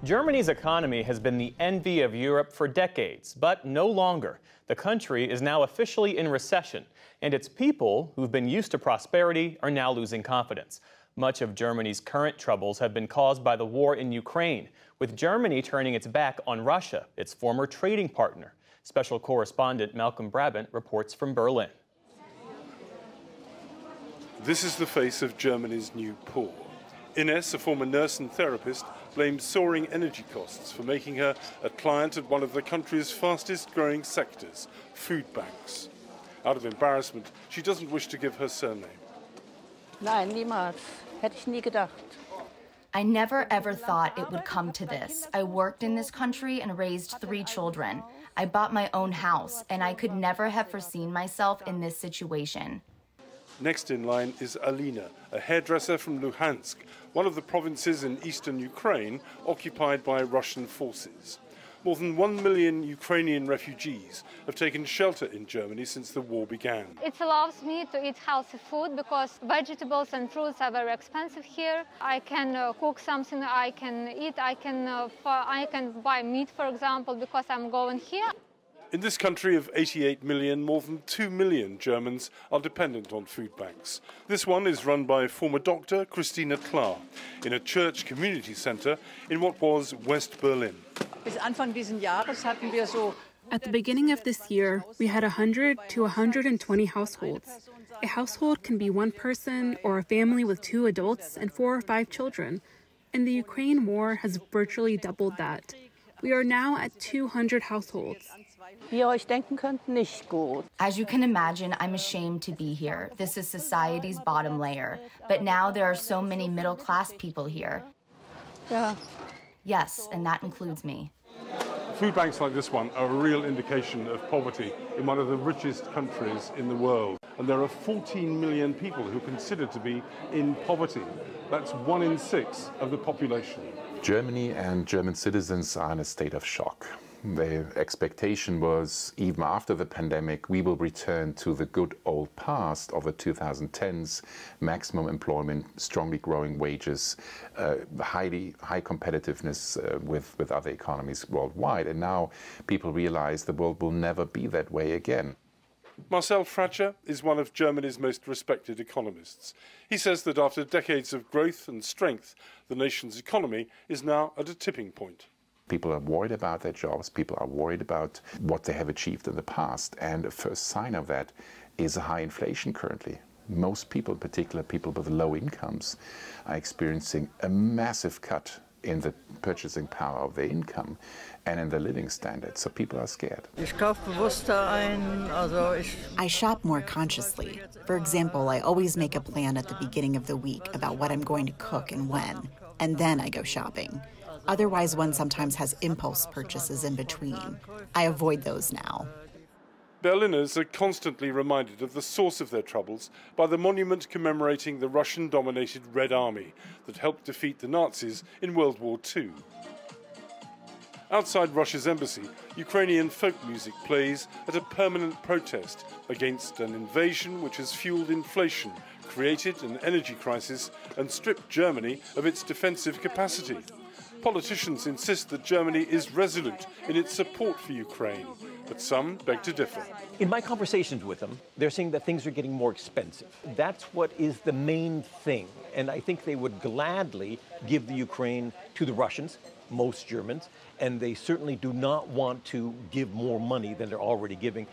Germany's economy has been the envy of Europe for decades, but no longer. The country is now officially in recession, and its people, who've been used to prosperity, are now losing confidence. Much of Germany's current troubles have been caused by the war in Ukraine, with Germany turning its back on Russia, its former trading partner. Special correspondent Malcolm Brabant reports from Berlin. This is the face of Germany's new poor. Ines, a former nurse and therapist, blames soaring energy costs for making her a client at one of the country's fastest growing sectors, food banks. Out of embarrassment, she doesn't wish to give her surname. Nein, niemals. Hätte ich nie gedacht. I never ever thought it would come to this. I worked in this country and raised 3 children. I bought my own house, and I could never have foreseen myself in this situation. Next in line is Alina, a hairdresser from Luhansk, one of the provinces in eastern Ukraine occupied by Russian forces. More than 1 million Ukrainian refugees have taken shelter in Germany since the war began. It allows me to eat healthy food because vegetables and fruits are very expensive here. I can cook something I can eat. I can buy meat, for example, because I'm going here. In this country of 88 million, more than 2 million Germans are dependent on food banks. This one is run by former doctor Christina Klar in a church community centre in what was West Berlin. At the beginning of this year, we had 100 to 120 households. A household can be one person or a family with 2 adults and 4 or 5 children. And the Ukraine war has virtually doubled that. We are now at 200 households. As you can imagine, I'm ashamed to be here. This is society's bottom layer. But now there are so many middle-class people here. Yeah. Yes, and that includes me. Food banks like this one are a real indication of poverty in one of the richest countries in the world. And there are 14 million people who are considered to be in poverty. That's 1 in 6 of the population. Germany and German citizens are in a state of shock. The expectation was, even after the pandemic, we will return to the good old past of the 2010s, maximum employment, strongly growing wages, high competitiveness with other economies worldwide. And now people realize the world will never be that way again. Marcel Fratscher is one of Germany's most respected economists. He says that after decades of growth and strength, the nation's economy is now at a tipping point. People are worried about their jobs. People are worried about what they have achieved in the past. And the first sign of that is a high inflation currently. Most people, in particular people with low incomes, are experiencing a massive cut in the purchasing power of their income and in their living standards. So people are scared. I shop more consciously. For example, I always make a plan at the beginning of the week about what I'm going to cook and when, and then I go shopping. Otherwise, one sometimes has impulse purchases in between. I avoid those now. Berliners are constantly reminded of the source of their troubles by the monument commemorating the Russian-dominated Red Army that helped defeat the Nazis in World War II. Outside Russia's embassy, Ukrainian folk music plays at a permanent protest against an invasion which has fueled inflation, created an energy crisis, and stripped Germany of its defensive capacity. Politicians insist that Germany is resolute in its support for Ukraine, but some beg to differ. In my conversations with them, they're saying that things are getting more expensive. That's what is the main thing. And I think they would gladly give the Ukraine to the Russians, most Germans, and they certainly do not want to give more money than they're already giving.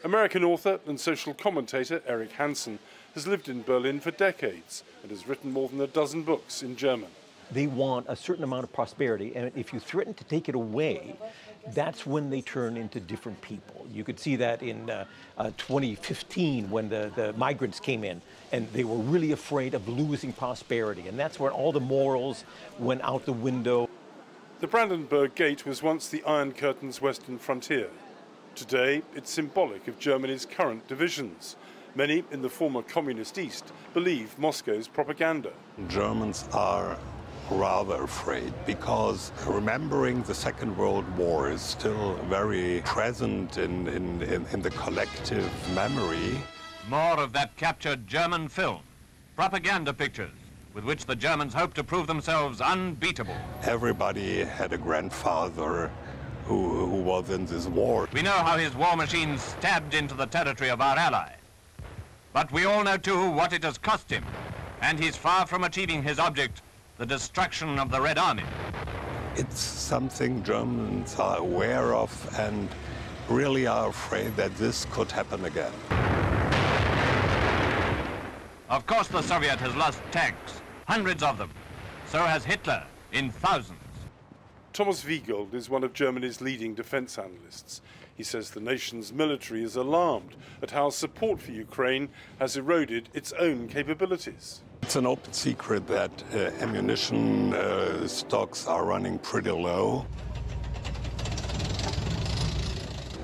American author and social commentator Eric Hansen has lived in Berlin for decades and has written more than a dozen books in German. They want a certain amount of prosperity, and if you threaten to take it away, that's when they turn into different people. You could see that in 2015 when the migrants came in, and they were really afraid of losing prosperity, and that's when all the morals went out the window. The Brandenburg Gate was once the Iron Curtain's western frontier. Today, it's symbolic of Germany's current divisions. Many in the former communist East believe Moscow's propaganda. Germans are rather afraid because remembering the Second World War is still very present in the collective memory. More of that captured German film, propaganda pictures, with which the Germans hope to prove themselves unbeatable. Everybody had a grandfather who was in this war. We know how his war machine stabbed into the territory of our ally. But we all know too what it has cost him, and he's far from achieving his object, the destruction of the Red Army. It's something Germans are aware of and really are afraid that this could happen again. Of course the Soviet has lost tanks, hundreds of them. So has Hitler, in thousands. Thomas Wiegold is one of Germany's leading defence analysts. He says the nation's military is alarmed at how support for Ukraine has eroded its own capabilities. It's an open secret that ammunition stocks are running pretty low.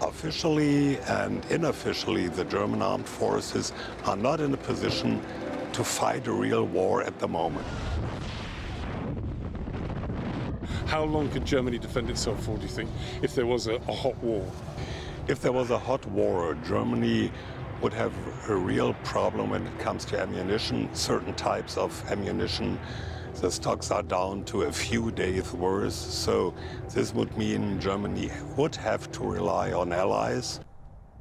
Officially and unofficially, the German armed forces are not in a position to fight a real war at the moment. How long could Germany defend itself for, do you think, if there was a hot war? If there was a hot war, Germany would have a real problem when it comes to ammunition. Certain types of ammunition, the stocks are down to a few days' worth. So this would mean Germany would have to rely on allies.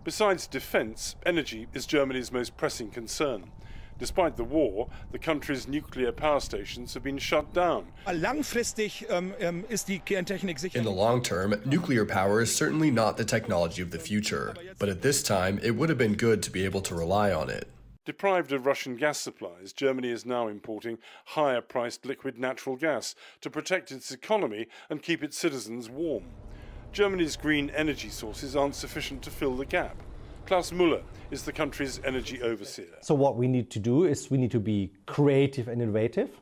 Besides defence, energy is Germany's most pressing concern. Despite the war, the country's nuclear power stations have been shut down. In the long term, nuclear power is certainly not the technology of the future, but at this time, it would have been good to be able to rely on it. Deprived of Russian gas supplies, Germany is now importing higher-priced liquid natural gas to protect its economy and keep its citizens warm. Germany's green energy sources aren't sufficient to fill the gap. Klaus Müller is the country's energy overseer. So what we need to do is we need to be creative and innovative.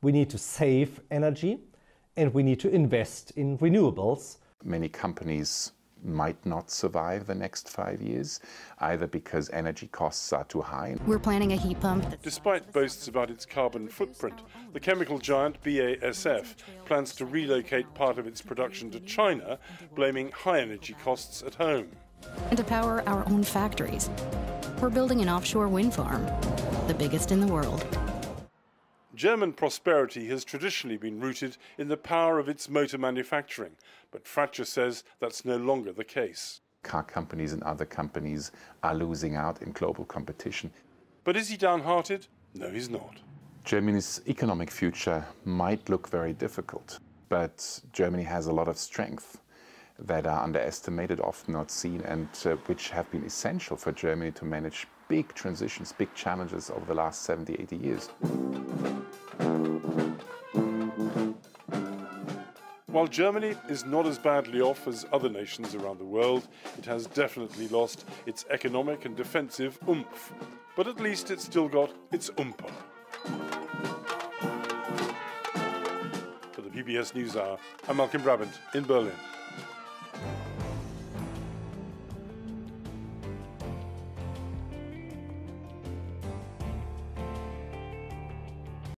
We need to save energy, and we need to invest in renewables. Many companies might not survive the next 5 years, either because energy costs are too high. We're planning a heat pump. Despite boasts about its carbon footprint, the chemical giant BASF plans to relocate part of its production to China, blaming high energy costs at home. And to power our own factories. We're building an offshore wind farm, the biggest in the world. German prosperity has traditionally been rooted in the power of its motor manufacturing, but Fratscher says that's no longer the case. Car companies and other companies are losing out in global competition. But is he downhearted? No, he's not. Germany's economic future might look very difficult, but Germany has a lot of strength that are underestimated, often not seen, and which have been essential for Germany to manage big transitions, big challenges over the last 70, 80 years. While Germany is not as badly off as other nations around the world, it has definitely lost its economic and defensive oomph. But at least it's still got its oompa. For the PBS NewsHour, I'm Malcolm Brabant in Berlin.